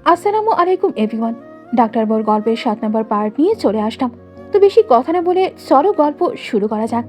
আসসালামু আলাইকুম everyone. Doctor বর গল্পের 7 নম্বর পার্ট নিয়ে চলে আসলাম। তো বেশি কথা না বলে চলো গল্প শুরু করা যাক।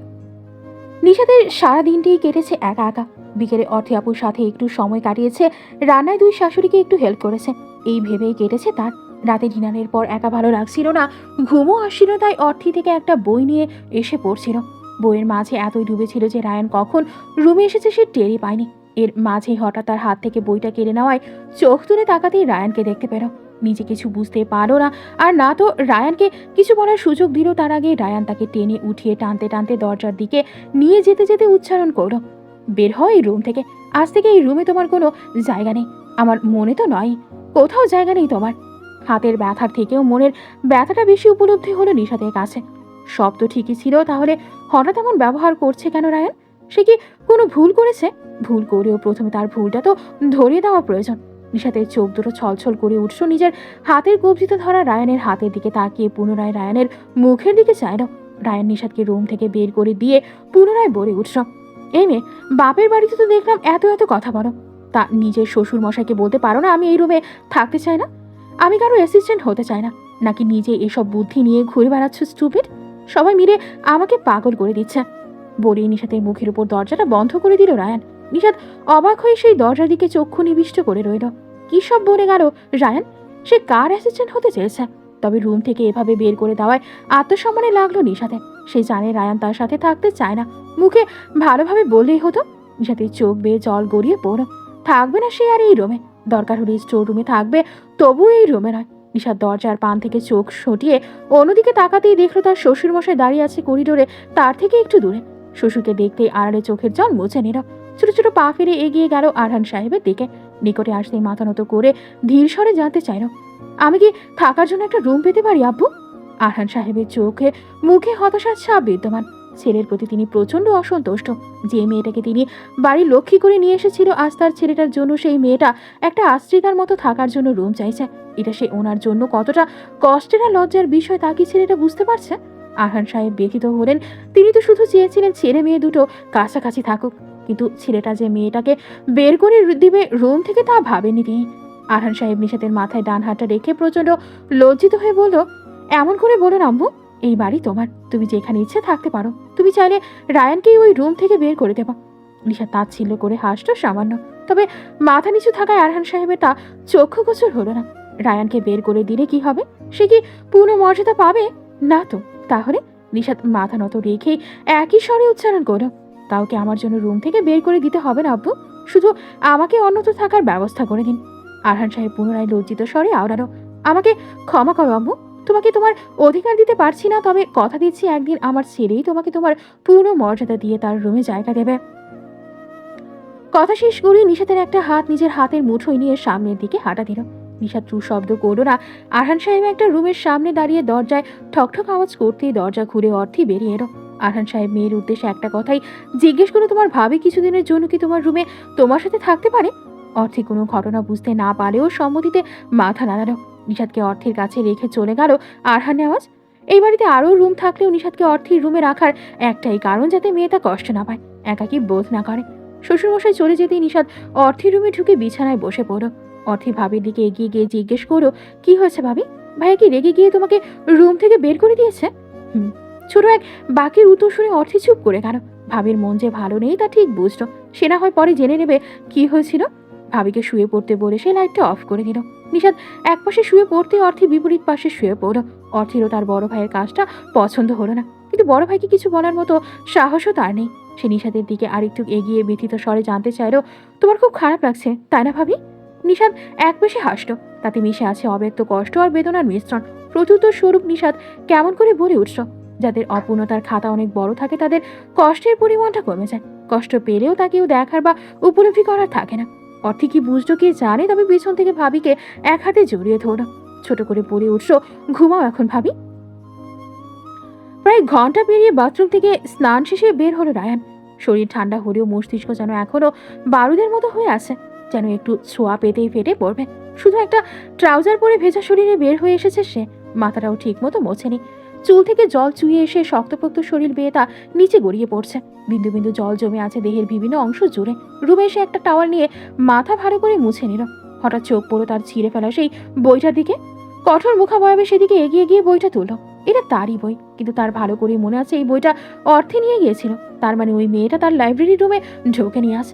নিশাদের সারা দিনটি কেটেছে একা একা। বিকেলে অর্থী আপুর সাথে একটু সময় কাটিয়েছে, রান্নায় দুই শাশুড়িকে একটু হেল্প করেছে, এই ভেবেই কেটেছে তার। রাতে ডিনারের পর একা ভালো লাগছিল না, ঘুমও আসছিল, তাই অর্থী থেকে একটা বই নিয়ে এসে পড়ছিল। বইয়ের মাঝে এতই ডুবেছিল যে রায়ান কখন রুমে এসেছে সে টেরই পায়নি। এর মাঝেই হঠাৎ তার হাত থেকে বইটা কেড়ে নেওয়ায় চোখ তুলে তাকাতেই রায়ানকে দেখতে পেল। নিজে কিছু বুঝতে পারলো না, আর না তো রায়ানকে কিছু বলার সুযোগ দিল। তার আগে রায়ান তাকে টেনে উঠিয়ে টানতে টানতে দরজার দিকে নিয়ে যেতে যেতে উচ্চারণ করলো, বের হয় এই রুম থেকে। আজ থেকে এই রুমে তোমার কোনো জায়গা নেই। আমার মনে তো নয়, কোথাও জায়গা নেই তোমার। হাতের ব্যথার থেকেও মনের ব্যথাটা বেশি উপলব্ধি হলো নিশাতের কাছে। সব তো ঠিকই ছিল, তাহলে হঠাৎ এমন ব্যবহার করছে কেন রায়ান? সে কি কোনো ভুল করেছে? ভুল করেও প্রথমে তার ভুলটা তো ধরিয়ে দেওয়া প্রয়োজন। নিশাতের চোখ দুটো ছলছল করে উঠল। নিজের হাতের কবজিতে ধরা রায়ানের হাতের দিকে তাকিয়ে পুনরায় রায়ানের মুখের দিকে চাইল। রায়ান নিশাতকে রুম থেকে বের করে দিয়ে পুনরায় বলে উঠল, এই মেয়ে, বাপের বাড়িতে তো দেখলাম এত এত কথা বলো, তা নিজের শ্বশুর মশাইকে বলতে পারো না আমি এই রুমে থাকতে চাই না, আমি কারো অ্যাসিস্ট্যান্ট হতে চাই না? নাকি নিজে এসব বুদ্ধি নিয়ে ঘুরে বেড়াচ্ছ স্টুপিড? সবাই মিলে আমাকে পাগল করে দিচ্ছে। বলেই নিশাতের মুখের উপর দরজাটা বন্ধ করে দিল রায়ান। নিশাত অবাক হয়ে সেই দরজার দিকে চক্ষু নিবিষ্ট করে রইল। কি সব বলে গেল রায়ান? সে কার অ্যাসিস্ট্যান্ট হতে চেয়েছে? তবে রুম থেকে এভাবে বের করে দেওয়ায় আত্মসম্মানে লাগলো নিশাতে। সে জানে রায়ান তার সাথে থাকতে চায় না, মুখে ভালোভাবে বললেই হতো। নিশাতের চোখ বেয়ে জল গড়িয়ে পড়ল। থাকবে না সে আর এই রুমে, দরকার হলে স্টোর রুমে থাকবে, তবু এই রুমে নয়। নিশাত দরজার পান থেকে চোখ সটিয়ে অন্যদিকে তাকাতেই দেখলো তার শ্বশুরমশাই দাঁড়িয়ে আছে করিডোরে, তার থেকে একটু দূরে। শ্বশুরকে দেখতেই আড়ালে চোখের জল মুছে নিল। ছোট ছোট পা ফিরে এগিয়ে গেল আরহান সাহেবের দিকে। নিকটে আসতেই মাথা নত করে ধীর স্বরে জানতে চাইল, আমি কি থাকার জন্য একটা রুম পেতে পারি আব্বু? আরহান সাহেবের চোখে মুখে হতাশার ছাপ বিদ্যমান। ছেলের প্রতি তিনি প্রচন্ড অসন্তুষ্ট। যে মেয়েটাকে তিনি বাড়ির লক্ষ্মী করে নিয়ে এসেছিল, আজ তার ছেলেটার জন্য সেই মেয়েটা একটা আশ্রিতার মতো থাকার জন্য রুম চাইছে। এটা সে ওনার জন্য কতটা কষ্টের আর লজ্জার বিষয় তা কি ছেলেটা বুঝতে পারছে? আরহান সাহেব ব্যথিত হলেন। তিনি তো শুধু চেয়েছিলেন ছেলে মেয়ে দুটো কাছাকাছি থাকুক, কিন্তু ছেলেটা যে মেয়েটাকে বের করে দিবে রুম থেকে তা ভাবেনি তিনি। আরহান সাহেব নিশাতের মাথায় ডান হাতটা রেখে প্রচন্ড লজ্জিত হয়ে বলল, এমন করে বলো আম্মু, এই বাড়ি তোমার, তুমি যেখানে ইচ্ছে থাকতে পারো। তুমি চাইলে রায়ানকেই ওই রুম থেকে বের করে দেবা। নিশাত তাচ্ছিল্য করে হাসল সামান্য, তবে মাথা নিচু থাকায় আরহান সাহেবের তা চক্ষুগোচর হলো না। রায়ানকে বের করে দিলে কি হবে? সে কি পূর্ণ মর্যাদা পাবে? না তো। তাহলে? নিশাত মাথা নত রেখেই একই স্বরে উচ্চারণ করো, কাউকে আমার জন্য রুম থেকে বের করে দিতে হবে না আব্বু, শুধু আমাকে অন্যত্র থাকার ব্যবস্থা করে দিন। আরহান সাহেব পুনরায় লজ্জিত স্বরে আওড়ালো, আমাকে ক্ষমা করো আম্মু, তোমাকে তোমার অধিকার দিতে পারছি না, তবে কথা দিচ্ছি একদিন আমার ছেলেই তোমাকে তোমার পূর্ণ মর্যাদা দিয়ে তার রুমে জায়গা দেবে। কথা শেষ করে নিশাতের একটা হাত নিজের হাতের মুঠোয় নিয়ে সামনের দিকে হাঁটা দিল। নিশাত ট্রু শব্দ করল না। আরহান সাহেব একটা রুমের সামনে দাঁড়িয়ে দরজায় ঠকঠক আওয়াজ করতেই দরজা খুলে অর্থী বেরিয়ে এলো। আরহান সাহেব মেয়ের উদ্দেশ্যে একটা কথাই জিজ্ঞেস করে, তোমার ভাবি কিছুদিনের জন্য কি তোমার রুমে তোমার সাথে থাকতে পারে? অর্থী কোনো ঘটনা বুঝতে না পারেও সম্মতিতে মাথা নাড়ালো। নিশাতকে অর্থের কাছে রেখে চলে গেল আরহান নেওয়াজ। এই বাড়িতে আরও রুম থাকলেও নিশাতকে অর্থীর রুমে রাখার একটাই কারণ, যাতে মেয়েটা কষ্ট না পায়, একাকী বোধ না করে। শ্বশুরমশাই চলে যেতেই নিশাত অর্থির রুমে ঢুকে বিছানায় বসে পড়ল। অর্থি ভাবির দিকে এগিয়ে গিয়ে জিজ্ঞেস করলো, কি হয়েছে ভাবি? ভাইয়া কি রেগে গিয়ে তোমাকে রুম থেকে বের করে দিয়েছে? ছোট এক বাকির উত্তর শুনে অর্থি চুপ করে গেল। ভাবির মন যে ভালো নেই তা ঠিক বুঝলো। সে না হয় পরে জেনে নেবে কি হয়েছিল। ভাবিকে শুয়ে পড়তে বলে সে লাইটটা অফ করে দিল। নিশাত এক পাশে শুয়ে পড়তে অর্থি বিপরীত পাশে শুয়ে পড়ল। অর্থিরও তার বড় ভাইয়ের কাজটা পছন্দ হলো না, কিন্তু বড় ভাইকে কিছু বলার মতো সাহসও তার নেই। সে নিশাতের দিকে আরেকটু এগিয়ে ব্যথিত স্বরে জানতে চাইল, তোমার খুব খারাপ লাগছে তাই না ভাবি? নিশাত এক পেশে হাসল, তাতে মিশে আছে অব্যক্ত কষ্ট আর বেদনার মিশ্রণ। প্রত্যুত্তর স্বরূপ নিশাত কেমন করে বলে উঠল, যাদের অপূর্ণতার খাতা অনেক বড় থাকে তাদের কষ্টের পরিমাণটা কমে যায়। কষ্ট পেলেও তা কেউ দেখার বা উপলব্ধি করার থাকে না। অর্থে কি বুঝলো কে জানে, তবে পিছন থেকে ভাবিকে এক হাতে জড়িয়ে ধরল। ছোট করে বলে উঠল, ঘুমাও এখন ভাবি। প্রায় ঘন্টা পেরিয়ে বাথরুম থেকে স্নান শেষে বের হলো রায়ান। শরীর ঠান্ডা হলেও মস্তিষ্ক যেন এখনো বারুদের মতো হয়ে আছে, যেন একটু ছোঁয়া পেতেই ফেটে পড়বে। শুধু একটা ট্রাউজার পরে ভেজা শরীরে বের হয়ে এসেছে সে, মাথাটাও ঠিক মতো মোছেনি। চুল থেকে জল চুইয়ে এসে শক্তপোক্ত শরীর বেয়ে তা নিচে গড়িয়ে পড়ছে। বিন্দু বিন্দু জল জমে আছে দেহের বিভিন্ন অংশ জুড়ে। রুমে এসে একটা টাওয়াল নিয়ে মাথা ভালো করে মুছে নিল। হঠাৎ চোখ পড়লো তার ছিঁড়ে ফেলা সেই বইটার দিকে। কঠোর মুখাবয়বে সেদিকে এগিয়ে গিয়ে বইটা তুলল। এটা তারই বই, কিন্তু তার ভালো করে মনে আছে এই বইটা অর্থে নিয়ে গিয়েছিল। তার মানে ওই মেয়েটা তার লাইব্রেরি রুমে ঢোকে নিয়ে আস।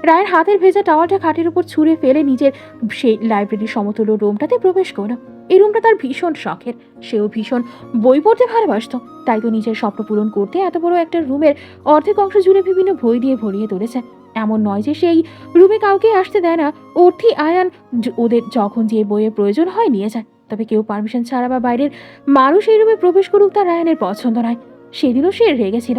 রায়ের হাতের ভেজা টাওয়ালটা খাটের উপর ছুঁড়ে ফেলে নিজের সেই লাইব্রেরির সমতুল্য রুমটাতে প্রবেশ করল। এই রুমটা তার ভীষণ শখের, সেও ভীষণ বই পড়তে ভালোবাসত। তাই তো নিজের স্বপ্ন পূরণ করতে এত বড় একটা রুমের অর্ধেক অংশ জুড়ে বিভিন্ন বই দিয়ে ভরিয়ে তুলেছে। এমন নয় যে সেই রুমে কাউকে আসতে দেয় না। অর্থি আয়ান ওদের যখন যে বইয়ের প্রয়োজন হয় নিয়ে যায়, তবে কেউ পারমিশন ছাড়া বা বাইরের মানুষ এই রুমে প্রবেশ করুক তার আয়ানের পছন্দ নয়। সেদিনও সে রেগেছিল,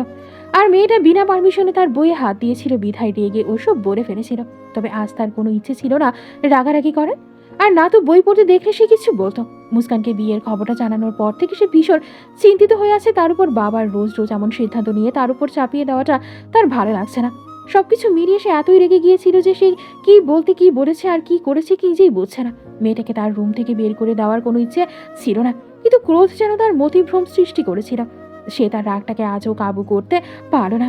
আর মেয়েটা বিনা পারমিশনে তার বইয়ে হাত দিয়েছিল বিধায় রেগে ওসব বলে ফেলেছিল। তবে আজ তার কোনো ইচ্ছে ছিল না রাগারাগি করার, আর না তো বই পড়তে দেখলে সে কিছু বলতো। মুস্কানকে বিয়ের খবরটা জানানোর পর থেকে সে ভীষণ চিন্তিত হয়ে আছে। তার উপর বাবার রোজ রোজ এমন সিদ্ধান্ত নিয়ে তার উপর চাপিয়ে দেওয়াটা তার ভালো লাগছে না। সবকিছু মিলিয়ে সে এতই রেগে গিয়েছিল যে সে কি বলতে কি বলেছে আর কি করেছে কি যেই বুঝছে না। মেয়েটাকে তার রুম থেকে বের করে দেওয়ার কোনো ইচ্ছে ছিল না, কিন্তু ক্রোধ যেন তার মতিভ্রম সৃষ্টি করেছিল। সে তার রাগটাকে আজও কাবু করতে পারল না।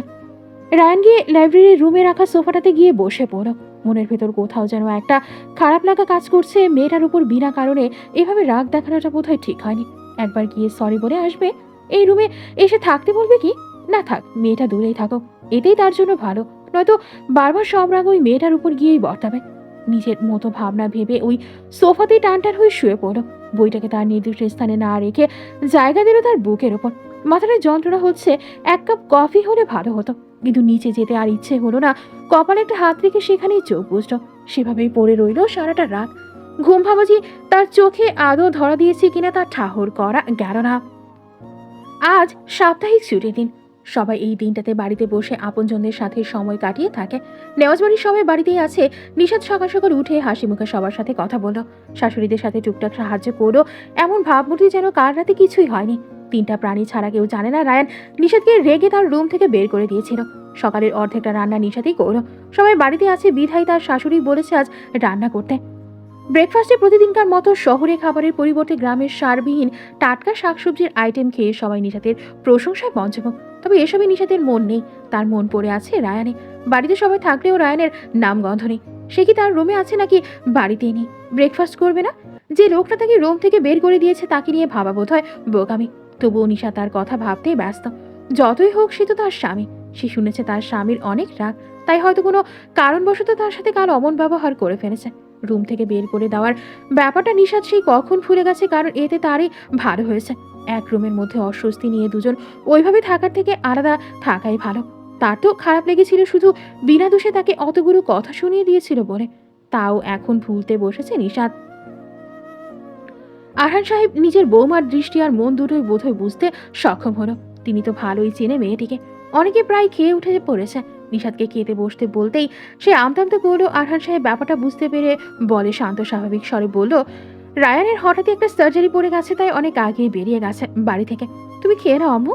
রায়ান গিয়ে লাইব্রেরির রুমে রাখা সোফাটাতে গিয়ে বসে পড়ল। মনের ভেতর কোথাও যেন একটা খারাপ লাগা কাজ করছে। মেয়েটার উপর বিনা কারণে এভাবে রাগ দেখানোটা বোধহয় ঠিক হয়নি। একবার গিয়ে সরি বলে আসবে। এই রুমে এসে থাকতে বলবে কি? না থাক, মেয়েটা দূরেই থাকো, এতেই তার জন্য ভালো। নয়তো বারবার সব রাগ ওই মেয়েটার উপর গিয়েই বর্তাবে। নিজের মতো ভাবনা ভেবে ওই সোফাতেই টানটান হয়ে শুয়ে পড়ল। বইটাকে তার নির্দিষ্ট স্থানে না রেখে জায়গা দিল তার বুকের ওপর। মাথাটা যন্ত্রণা হচ্ছে, এক কাপ কফি হলে ভালো হতো, কিন্তু নিচে যেতে আর ইচ্ছে হলো না। কপালে একটা হাত রেখে সেখানেই চোখ বুঝল। সেভাবেই পড়ে রইল সারাটা রাত। ঘুম ভাবাজি তার চোখে আদৌ ধরা দিয়েছে কিনা তার ঠাহর করা গেল না। আজ সাপ্তাহিক ছুটির দিন। সবাই এই দিনটাতে বাড়িতে বসে আপনজনদের সাথে সময় কাটিয়ে থাকে। নেওয়াজ বাড়ির সবাই বাড়িতেই আছে। নিশাদ সকাল সকাল উঠে হাসি মুখে সবার সাথে কথা বলল, শাশুড়িদের সাথে টুকটাক সাহায্য করলো। এমন ভাবমূর্তি যেন কার রাতে কিছুই হয়নি। তিনটা প্রাণী ছাড়া কেউ জানে না রায়ান নিশাদকে রেগে তার রুম থেকে বের করে দিয়েছিল। সকালের অর্ধেকটা রান্না নিশাদই করলো। সবাই বাড়িতে আছে বিধায় তার শাশুড়ি বলেছে আজ রান্না করতে। ব্রেকফাস্টে প্রতিদিনকার মতো শহরে খাবারের পরিবর্তে গ্রামের সারবিহীন টাটকা শাকসবজির আইটেম খেয়ে সবাই নিশাতের প্রশংসায় পঞ্চমুখ। তবে এসবই নিশাতের মন নেই, তার মন পড়ে আছে রায়ানে। বাড়িতে সবাই থাকলেও রায়ানের নাম গন্ধ নেই। সে কি তার রুমে আছে নাকি বাড়িতেই নেই? ব্রেকফাস্ট করবে না? যে লোকটা তাকে রুম থেকে বের করে দিয়েছে তাকে নিয়ে ভাবা বোধ হয় বোকামি। তবুও নিশা তার কথা ভাবতেই ব্যস্ত। যতই হোক সে তো তার স্বামী। সে শুনেছে তার স্বামীর অনেক রাগ, তাই হয়তো কোনো কারণবশত তার সাথে কাল অমন ব্যবহার করে ফেলেছে। রুম থেকে বের করে দেওয়ার ব্যাপারটা নিশাদ সেই কখন ভুলে গেছে, কারণ এতে তারই ভালো হয়েছে। এক রুমের মধ্যে অস্বস্তি নিয়ে দুজন ওইভাবে থাকার থেকে আলাদা থাকাই ভালো। তার তো খারাপ লেগেছিল শুধু বিনা দোষে তাকে অতগুলো কথা শুনিয়ে দিয়েছিল বলে, তাও এখন ভুলতে বসেছে নিশাদ। আরহান সাহেব নিজের বৌমার দৃষ্টি আর মন দুটোই বোধহয় বুঝতে সক্ষম হলো। তিনি তো ভালোই চেনে মেয়েটিকে, অনেকে প্রায় খেয়ে উঠে পড়েছে। নিশাদকে খেতে বসতে বলতেই সে আমতামতে করলো। আরহান সাহেব ব্যাপারটা বুঝতে পেরে বলে শান্ত স্বাভাবিক স্বরে বলল, রায়ানের হঠাৎই একটা সার্জারি পড়ে গেছে, তাই অনেক আগেই বেরিয়ে গেছে বাড়ি থেকে। তুমি খেয়ে নাও আম্মু।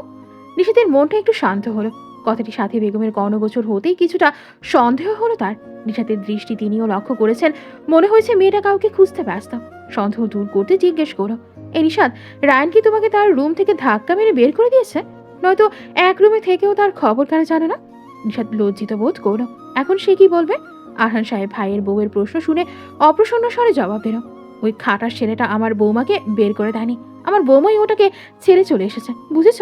নিশাদের মনটা একটু শান্ত হলো। কথাটি সাথী বেগমের কর্ণগোচর হতেই কিছুটা সন্দেহ হলো তার। নিশাতের দৃষ্টি তিনিও লক্ষ্য করেছেন। মনে হয়েছে মেয়েটা কাউকে খুঁজতে ব্যস্ত। সন্দেহ দূর করতে জিজ্ঞেস করো, এ নিশাদ, রায়ান কি তোমাকে তার রুম থেকে ধাক্কা মেরে বের করে দিয়েছে? নয়তো এক রুমে থেকেও তার খবর কেন জানো না? নিশাদ লজ্জিত বোধ করলো। এখন সে কি বলবে? আরহান সাহেব ভাইয়ের বউয়ের প্রশ্ন শুনে অপ্রসন্ন স্বরে জবাব দিল, ওই খাটার ছেলেটা আমার বৌমাকে বের করে দেয়নি, আমার বৌমাই ওটাকে ছেড়ে চলে এসেছে, বুঝেছ?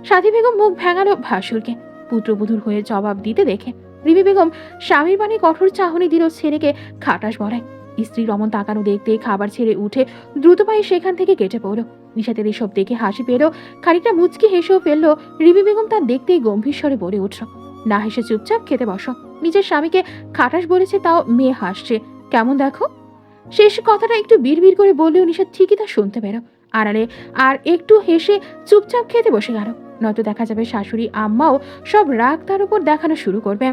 সাথী বেগম মুখ ভেঙালো ভাসুরকে পুত্রবধূর হয়ে জবাব দিতে দেখে। রিমি বেগম স্বামীর বাণী কঠোর চাহনি দিল ছেলেকে খাটাস বলায়। স্ত্রীর অমন তাকানো দেখতে খাবার ছেড়ে উঠে দ্রুত পায়ে সেখান থেকে কেটে পড়ল। নিশাতের এসব দেখে হাসি পেল, খানিকটা মুচকি হেসেও ফেললো। রিমি বেগম তার দেখতেই গম্ভীর স্বরে বলে উঠল, না হেসে চুপচাপ খেতে বসো। নিজের স্বামীকে খাটাস বলেছে, তাও মেয়ে হাসছে, কেমন দেখো। শেষ কথাটা একটু বিড়বিড় করে বললেও নিশাত ঠিকই তা শুনতে পেল। আড়ালে আর একটু হেসে চুপচাপ খেতে বসে গেল, নয়তো দেখা যাবে শাশুড়ি আম্মাও সব রাগ তার উপর দেখানো শুরু করবে।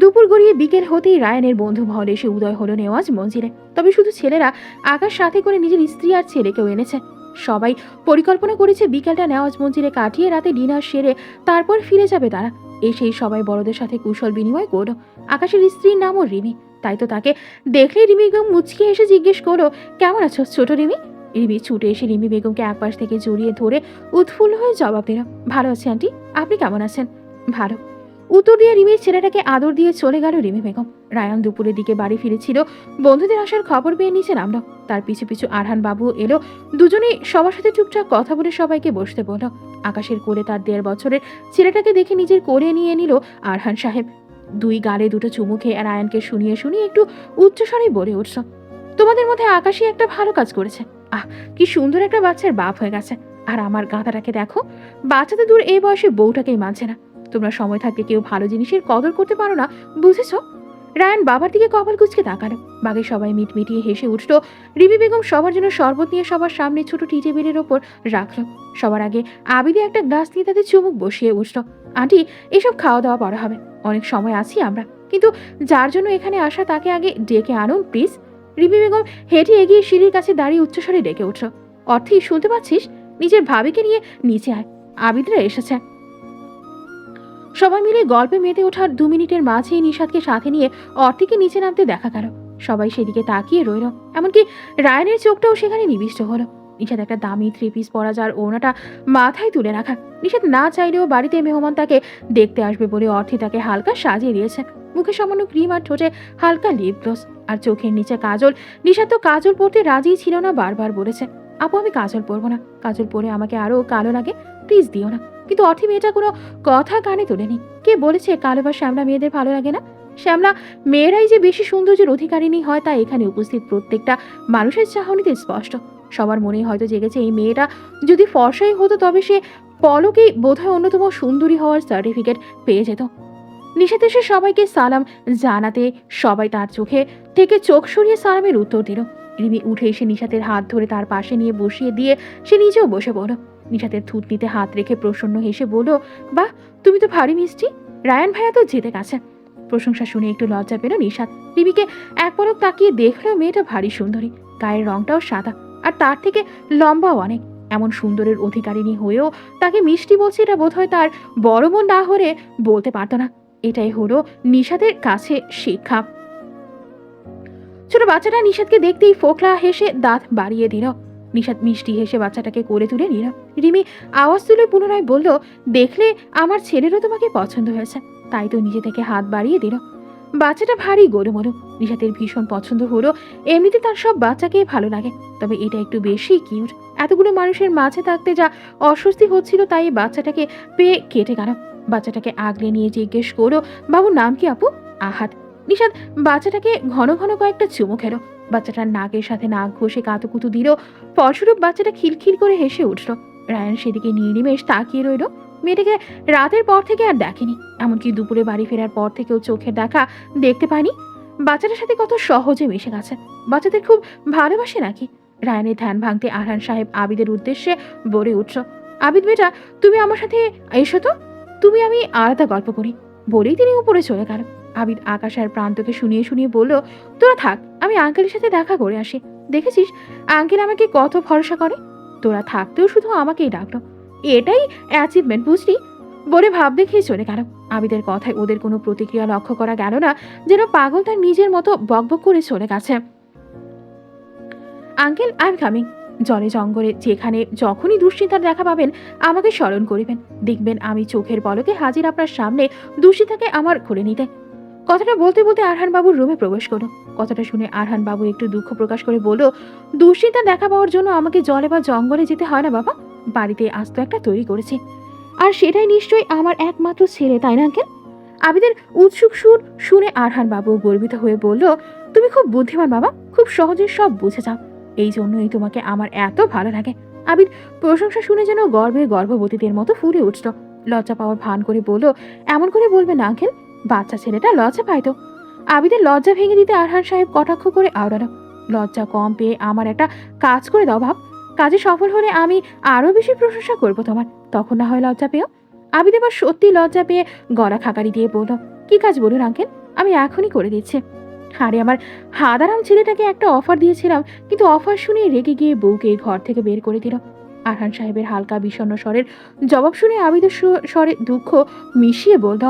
দুপুর গড়িয়ে বিকেল হতেই রায়ানের বন্ধু মহল এসে উদয় হলো নেওয়াজ মঞ্জিলে। তবে শুধু ছেলেরা, আকাশ সাথে করে নিজের স্ত্রী আর ছেলেকেও এনেছে। সবাই পরিকল্পনা করেছে বিকেলটা নেওয়াজ মঞ্জিলে কাটিয়ে রাতে ডিনার সেরে তারপর ফিরে যাবে তারা। এসেই সবাই বড়দের সাথে কুশল বিনিময় করলো। আকাশের স্ত্রীর নামও রিমি, তাই তো তাকে দেখলে রিমি বেগম মুচকি এসে জিজ্ঞেস করলো, কেমন আছো ছোট রিমি? রিমি ছুটে এসে রিমি বেগমকে একপাশ থেকে জড়িয়ে ধরে উৎফুল্ল হয়ে জবাব দিল, ভালো আছি আন্টি, আপনি কেমন আছেন? ভালো, উত্তর দিয়ে রিমির ছেলেটাকে আদর দিয়ে চলে গেল রিমি বেগম। রায়ান দুপুরের দিকে বাড়ি ফিরেছিল, বন্ধুদের আসার খবর পেয়ে নিচে নামলো। তার পিছু পিছু আরহান বাবু এলো। দুজনেই সবার সাথে চুপচাপ কথা বলে সবাইকে বসতে বলল। আকাশের কোলে তার 1.5 বছরের ছেলেটাকে দেখে নিজের কোলে নিয়ে নিল আরহান সাহেব। দুই গালে দুটো চুমু খেয়ে রায়ানকে শুনিয়ে শুনিয়ে একটু উচ্চস্বরে বলে উঠল, তোমাদের মধ্যে আকাশই একটা ভালো কাজ করেছে। আহ, কি সুন্দর একটা বাচ্চার বাপ হয়ে গেছে। আর আমার গাধাটাকে দেখো, বাচ্চাদের দূর এই বয়সে বউটাকেই মানছে না। তোমরা সময় থাকতে কেউ ভালো জিনিসের কদর করতে পারো না, বুঝেছ? রায়ান বাবার দিকে কপাল কুঁচকে তাকালো। বাকি সবাই মিটমিটিয়ে হেসে উঠল। রিমি বেগম সবার জন্য শরবত নিয়ে সবার সামনে ছোট টি টেবিলের ওপর রাখলো। সবার আগে আবিদে একটা গ্লাস নিয়ে তাদের চুমুক বসিয়ে উঠল। আন্টি, এসব খাওয়া দাওয়া পরে হবে, অনেক সময় আছি আমরা, কিন্তু যার জন্য এখানে আসা তাকে আগে ডেকে আনুন প্লিজ। রিমি বেগম হেঁটে এগিয়ে সিঁড়ির কাছে দাঁড়িয়ে উচ্চস্বরে ডেকে উঠল, অর্থী শুনতে পাচ্ছিস? নিজের ভাবিকে নিয়ে নিচে আয়, আবিদরা এসেছে। সবাই মিলে গল্পে মেতে ওঠার 2 মিনিটের মাঝেই নিশাদকে সাথে নিয়ে অর্থীকে নিচে নামতে দেখা গেল। সবাই সেদিকে তাকিয়ে রইল, এমনকি রায়ানের চোখটাও সেখানে নিবিষ্ট হলো। নিশাদ একটা দামি 3 পিস পরা, যার ওড়নাটা মাথায় তুলে রাখা। নিশাদ না চাইলেও বাড়িতে মেহমান তাকে দেখতে আসবে বলে অর্থী তাকে হালকা সাজিয়ে দিয়েছে। মুখে সামান্য ক্রিম আর ঠোঁটে হালকা লিপ গ্লস আর চোখের নিচে কাজল। নিশাদ তো কাজল পরতে রাজি ছিল না, বারবার বলেছে, আপু আমি কাজল পরবো না, কাজল পরে আমাকে আরো কালো লাগে, প্লিজ দিও না। কিন্তু অর্থী মেয়েটা কোনো কথা কানে তোলেনি। কে বলেছে কালো বা শ্যামলা মেয়েদের ভালো লাগে না? শ্যামলা মেয়েরাই যে বেশি সৌন্দর্যের অধিকারিণী হয় তা এখানে উপস্থিত প্রত্যেকটা মানুষের চাহনিতে স্পষ্ট। সবার মনেই হয়তো জেগেছে এই মেয়েটা যদি ফর্সাই হতো তবে সে পলকেই বোধহয় অন্যতম সুন্দরী হওয়ার সার্টিফিকেট পেয়ে যেত। নিশাত এসে সবাইকে সালাম জানাতে সবাই তার চোখে থেকে চোখ সরিয়ে সালামের উত্তর দিল। রিমি উঠে এসে নিশাতের হাত ধরে তার পাশে নিয়ে বসিয়ে দিয়ে সে নিজেও বসে পড়ল। নিশাতের থুতনিতে হাত রেখে প্রসন্ন হেসে বলল, বাহ, তুমি তো ভারী মিষ্টি। রায়ান ভাইয়া তো জিতে গেছে। প্রশংসা শুনে একটু লজ্জা পেল নিশাত। রিমিকে এক পলক তাকিয়ে দেখলেও মেয়েটা ভারী সুন্দরী, গায়ের রংটাও সাদা, আর তার থেকে লম্বাও অনেক। এমন সুন্দরের অধিকারিণী হয়েও তাকে মিষ্টি বলছে, এটা বোধহয় তার বড় বোন না হলে বলতে পারত না। এটাই হলো নিশাতের কাছে শিক্ষা। ছোট বাচ্চাটা নিশাতকে দেখতেই ফোকলা হেসে দাঁত বাড়িয়ে দিল। নিশাত মিষ্টি হেসে বাচ্চাটাকে কোলে তুলে নিল। রিমি আওয়াজ তুলে পুনরায় বলল, দেখলে আমার ছেলেরও তোমাকে পছন্দ হয়েছে, তাই তো নিজে থেকে হাত বাড়িয়ে দিল। বাচ্চাটা ভারী গোলুমলু, নিশাতের ভীষণ পছন্দ হলো। এমনিতে তার সব বাচ্চাকেই ভালো লাগে, তবে এটা একটু বেশি কিউট। এতগুলো মানুষের মাঝে থাকতে যা অস্বস্তি হচ্ছিল তাই এই বাচ্চাটাকে পেয়ে কেটে গেল। বাচ্চাটাকে আগলে নিয়ে জিজ্ঞেস করো, বাবুর নাম কি আপু? আহাত। নিশাত বাচ্চাটাকে ঘন ঘন কয়েকটা চুমু খেলো। বাচ্চাটার নাকের সাথে নাক ঘষে কাতুকুতু দিল। ফলস্বরূপ বাচ্চাটা খিলখিল করে হেসে উঠল। রায়ান সেদিকে নির্নিমেষ তাকিয়ে রইল। মেয়েটাকে রাতের পর থেকে আর দেখেনি, এমনকি দুপুরে বাড়ি ফেরার পর থেকেও চোখের দেখা দেখতে পায়নি। বাচ্চাটার সাথে কত সহজে মিশে গেছে। বাচ্চাদের খুব ভালোবাসে নাকি? রায়ানের ধ্যান ভাঙতে আরহান সাহেব আবিদের উদ্দেশ্যে বলে উঠল, আবিদ বেটা, তুমি আমার সাথে এসো তো, তুমি আমি আলাদা গল্প করি। বলেই তিনি উপরে চলে গেল। আবিদ আকাশ আর প্রান্তকে শুনিয়ে শুনিয়ে বলল, তোরা থাক, আমি আঙ্কেলের সাথে দেখা করে আসি। দেখেছিস আঙ্কেল আমাকে কত ভরসা করে। তোরা থাকতেও শুধু আমাকেই ডাকলো, এটাই অ্যাচিভমেন্ট বুঝলি। বলে ভাব দেখিয়ে চলে গেল। আবিদের কথায় ওদের কোনো প্রতিক্রিয়া লক্ষ্য করা গেল না, যেন পাগল তার নিজের মতো বকবক করে চলে গেছে। Uncle I am coming. জলে জঙ্গলে যেখানে যখনই দুশ্চিন্তার দেখা পাবেন আমাকে স্মরণ করিবেন, দেখবেন আমি চোখের পলকে হাজির আপনার সামনে, দুশ্চিন্তাকে আমার খুলে নিতে। কথাটা বলতে বলতে আরহান বাবুর রুমে প্রবেশ করলো। কথাটা শুনে আরহান বাবু একটু দুঃখ প্রকাশ করে বলল, দুশ্চিন্তা দেখা পাওয়ার জন্য আমাকে জলে বা জঙ্গলে যেতে হয় না বাবা, বাড়িতে আস্ত একটা তৈরি করেছি, আর সেটাই নিশ্চয়ই আমার একমাত্র ছেলে, তাই না আঙ্কেল? আবিদের উৎসুক সুর শুনে আরহান বাবু গর্বিত হয়ে বলল, তুমি খুব বুদ্ধিমান বাবা, খুব সহজে সব বুঝে যাও, এই জন্যই তোমাকে আমার এত ভালো লাগে। আবিদ প্রশংসা শুনে যেন গর্বে গর্ভবতীদের মতো ফুলে উঠল। লজ্জা পাওয়ার ভান করে বলল, এমন করে বলবে না আঙ্কেল, বাচ্চা ছেলেটা লজ্জা পাইতো। আবিদের লজ্জা ভেঙে দিতে আরহান সাহেব কটাক্ষ করে আওড়ালো, লজ্জা কম পেয়ে আমার একটা কাজ করে দাও ভাব, কাজে সফল হলে আমি আরো বেশি প্রশংসা করবো তোমার, তখন না হয় লজ্জা পেও। আবিদ এবার সত্যি লজ্জা পেয়ে গলা খাকারি দিয়ে বলল, কি কাজ বলুন আঙ্কেল, আমি এখনই করে দিচ্ছি। আরে আমার হাদারাম ছেলেটাকে একটা অফার দিয়েছিলাম, কিন্তু অফার শুনে রেগে গিয়ে বউকে ঘর থেকে বের করে দিল। আরহান সাহেবের হালকা বিষণ্ণ স্বরের জবাব শুনে আবিদের স্বরে দুঃখ মিশিয়ে বলল,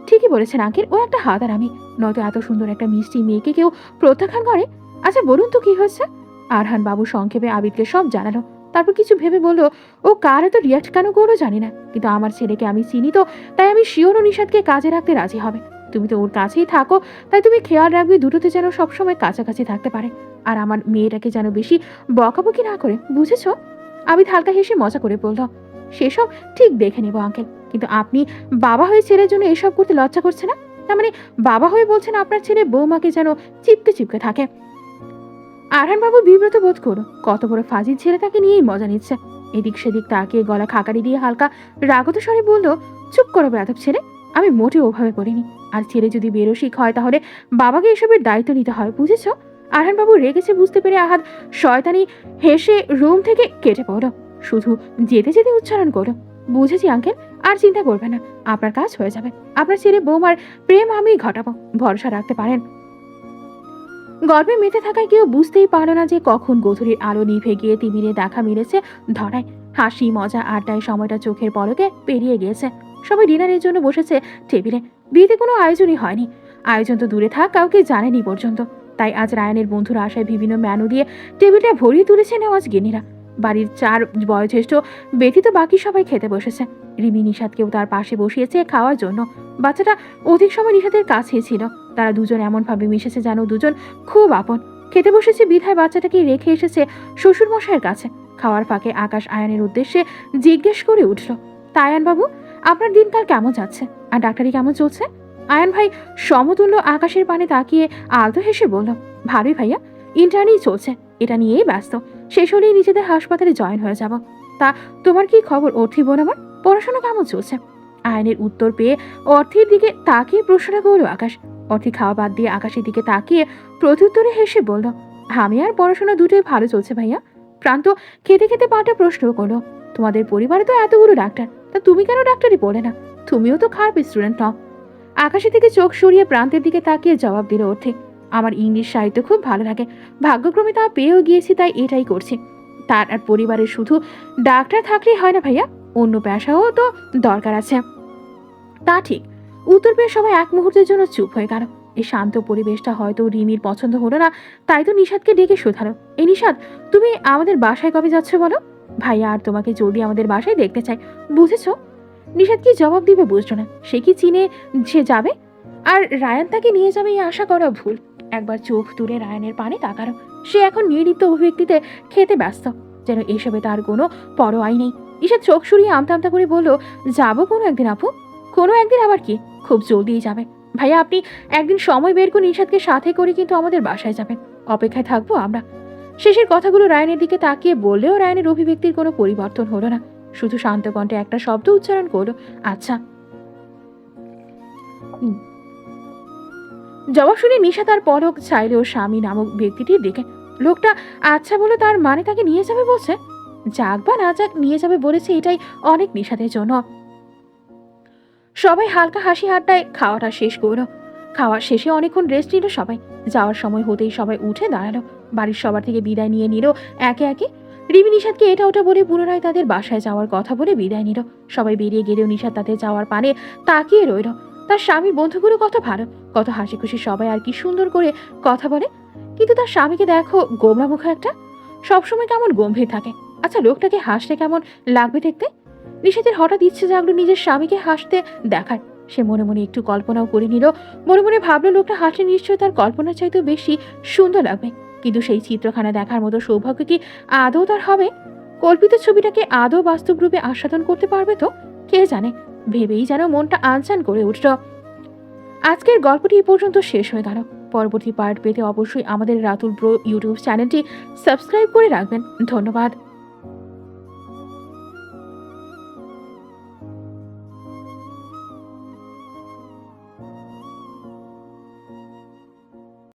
ঠিকই বলেছেন আঙ্কেল, ও একটা হাদারামি, নয়তো এত সুন্দর একটা মিষ্টি মেয়েকে কেউ প্রত্যাখ্যান করে। আচ্ছা বলুন তো কি হয়েছে? আরহান বাবু সংক্ষেপে আবিদকে সব জানালো। তারপর কিছু ভেবে বলল, ও কার এত রিয়াক্ট কেন করলো জানি না, কিন্তু আমার ছেলেকে আমি চিনি তো, তাই আমি শিওর ও নিশাদকে কাজে রাখতে রাজি হবে। তুমি তো ওর কাছেই থাকো, তাই তুমি খেয়াল রাখবে দুটোতে যেন সবসময় কাছাকাছি থাকতে পারে। আর আমার মেয়েটাকে যেন বেশি বকাবকি না করে, বুঝেছো? আবিদ হালকা হেসে মজা করে বলল, সেসব ঠিক দেখে নেবো আঙ্কেল, কিন্তু আপনি বাবা হয়ে ছেলের জন্য এসব করতে লজ্জা করছে না? তার মানে বাবা হয়ে বলছেন আপনার ছেলে বৌমাকে যেন চিপকে চিপকে থাকে। আরহান বাবু বিব্রত বোধ করো, কত বড় ফাজিল ছেলে তাকে নিয়েই মজা নিচ্ছে। এদিক সেদিক তাকিয়ে গলা খাকারি দিয়ে হালকা রাগত স্বরে বলল, চুপ করো বেয়াদব ছেলে, আমি মোটেও ওভাবে করিনি। আর ছেলে যদি বেরসিক হয় তাহলে বাবাকে এসবের দায়িত্ব নিতে হয়, বুঝেছ? আরহান বাবু রেগেছে বুঝতে পেরে আহাদ শয়তানি হেসে রুম থেকে কেটে পড়ো। শুধু যেতে যেতে উচ্চারণ করো, বুঝেছি আঙ্কেল, আর চিন্তা করবে না, আপনার কাজ হয়ে যাবে। আপনার ছেলে বৌমার প্রেম আমি ঘটাবো, ভরসা রাখতে পারেন। গল্পে মেতে থাকায় কেউ বুঝতেই পারল না যে কখন গোধূলির আলো নিভে গিয়ে তিমিরে দেখা মিলেছে ধরায়। হাসি মজা আড্ডায় সময়টা চোখের পলকে পেরিয়ে গিয়েছে। সবাই ডিনারের জন্য বসেছে টেবিলে। বিয়েতে কোনো আয়োজনই হয়নি, আয়োজন তো দূরে থাক কাউকে জানেনি পর্যন্ত। তাই আজ রায়ানের বন্ধুরা আশায় বিভিন্ন মেনু দিয়ে টেবিলটা ভরিয়ে তুলেছে নেওয়াজ গিন্নিরা। বাড়ির 4 বয়োজ্যেষ্ঠ ব্যতীত বাকি সবাই খেতে বসেছে। রিমি নিশাদকেও তার পাশে বসিয়েছে খাওয়ার জন্য। বাচ্চাটা অধিক সময় নিশাদের কাছেই ছিল। তারা দুজন এমনভাবে মিশেছে যেন দুজন খুব আপন। খেতে বসেছে বিধায় বাচ্চাটাকে রেখে এসেছে শ্বশুরমশাইয়ের কাছে। খাওয়ার ফাঁকে আকাশ আয়ানের উদ্দেশ্যে জিজ্ঞেস করে উঠল, তা আয়ান বাবু, আপনার দিনকাল কেমন যাচ্ছে? আর ডাক্তারি কেমন চলছে? আয়ান ভাই সমতুল্য আকাশের পানে তাকিয়ে আলতো হেসে বলল, ভালোই ভাইয়া, ইন্টার্নই চলছে, এটা নিয়েই ব্যস্ত। শেষ হলেই নিজেদের হাসপাতালে জয়েন হয়ে যাব। তা তোমার কি খবর অর্থি বোন আমার? পড়াশোনা কেমন চলছে? আয়নের উত্তর পেয়ে অর্থির দিকে তাকিয়ে প্রশ্ন করল আকাশ। অর্থি খাওয়া বাদ দিয়ে আকাশের দিকে তাকিয়ে প্রত্যুত্তরে হেসে বলল, আমি আর পড়াশোনা দুটোই ভালো চলছে ভাইয়া। প্রান্ত খেতে খেতে পাল্টা প্রশ্ন করলো, তোমাদের পরিবারে তো এতগুলো ডাক্তার, তা তুমি কেন ডাক্তারি পড়ে না? তুমিও তো খারাপ স্টুডেন্ট নও। আকাশের থেকে চোখ সরিয়ে প্রান্তের দিকে তাকিয়ে জবাব দিল অর্থি, আমার ইংলিশ সাহিত্য খুব ভালো লাগে, ভাগ্যক্রমে তা পেয়েও গিয়েছি, তাই এটাই করছি। তার আর পরিবারের শুধু ডাক্তার থাকলেই হয় না ভাইয়া, অন্য পেশাও তো দরকার আছে। তা ঠিক। উত্তর পেয়ে সবাই এক মুহূর্তের জন্য চুপ হয়ে গেল। এই শান্ত পরিবেশটা হয়তো রিমির পছন্দ হলো না, তাই তো নিশাদকে ডেকে শোধালো, এই নিশাদ, তুমি আমাদের বাসায় কবে যাচ্ছ বলো? ভাইয়া আর তোমাকে জলদি আমাদের বাসায় দেখতে চাই, বুঝেছ? নিশাদ কি জবাব দিবে বুঝলো না। সে কি চিনে সে যাবে, আর রায়ান তাকে নিয়ে যাবে এই আশা করা ভুল। একবার চোখ তুলে রায়ানের পানে তাকালো। সে এখন নির্লিপ্ত অভিব্যক্তিতে খেতে ব্যস্ত, যেন এসবে তার কোনো পরোয়াই নেই। নিশাদ চোখ সরিয়ে আমতা আমতা করে বলল, যাবো কোনো একদিন আপু। কোনো একদিন আবার কি, খুব জলদিই যাবে। ভাইয়া আপনি একদিন সময় বের করে নিশাদকে সাথে করে কিন্তু আমাদের বাসায় যাবেন, অপেক্ষায় থাকবো আমরা। শেষের কথাগুলো রায়ানের দিকে তাকিয়ে বললেও রায়ানের অভিব্যক্তির কোনো পরিবর্তন হলো না। শুধু শান্ত কণ্ঠে একটা শব্দ উচ্চারণ করলো, আচ্ছা। জবাব শুনে নিশা তার পলক চাইলেও স্বামী নামক ব্যক্তিটির দিকে। লোকটা আচ্ছা বলে তার মানে তাকে নিয়ে যাবে বলছে? যাক বা না যাক, নিয়ে যাবে বলেছে, এটাই অনেক নিশাদের জন্য। সবাই হালকা হাসি আড্ডায় খাওয়াটা শেষ করলো। খাওয়ার শেষে অনেকক্ষণ রেস্ট নিল সবাই। যাওয়ার সময় হতেই সবাই উঠে দাঁড়ালো। বাড়ির সবার থেকে বিদায় নিয়ে নিল একে একে। রিমি নিশাদকে এটা ওটা বলে পুনরায় তাদের বাসায় যাওয়ার কথা বলে বিদায় নিল। সবাই বেরিয়ে গেলেও নিশাদ তাদের যাওয়ার পানে তাকিয়ে রইল। তার স্বামীর বন্ধুগুলো কত ভালো, কত হাসি খুশি সবাই, আর কি সুন্দর করে কথা বলে। কিন্তু তার স্বামীকে দেখো, গোমরা মুখ একটা, সবসময় কেমন গম্ভীর থাকে। আচ্ছা, লোকটাকে হাসলে কেমন লাগবে দেখতে? নিশাদের হঠাৎ ইচ্ছে জাগলো নিজের স্বামীকে হাসতে দেখার। সে মনে মনে একটু কল্পনাও করে নিল। মনে মনে ভাবলো, লোকটা হাসলে নিশ্চয়ই তার কল্পনার চাইতেও বেশি সুন্দর লাগবে। কিন্তু সেই চিত্রখানা দেখার মতো সৌভাগ্য কি আদৌ তার হবে? কল্পিত ছবিটাকে আদৌ বাস্তব রূপে আস্বাদন করতে পারবে তো? কে জানে। ভেবেই যেন মনটা আনচান করে উঠল। আজকের গল্পটি এ পর্যন্ত শেষ হয়ে গেল। পরবর্তী পার্ট পেতে অবশ্যই আমাদের রাতুল ব্রো ইউটিউব চ্যানেলটি সাবস্ক্রাইব করে রাখবেন। ধন্যবাদ।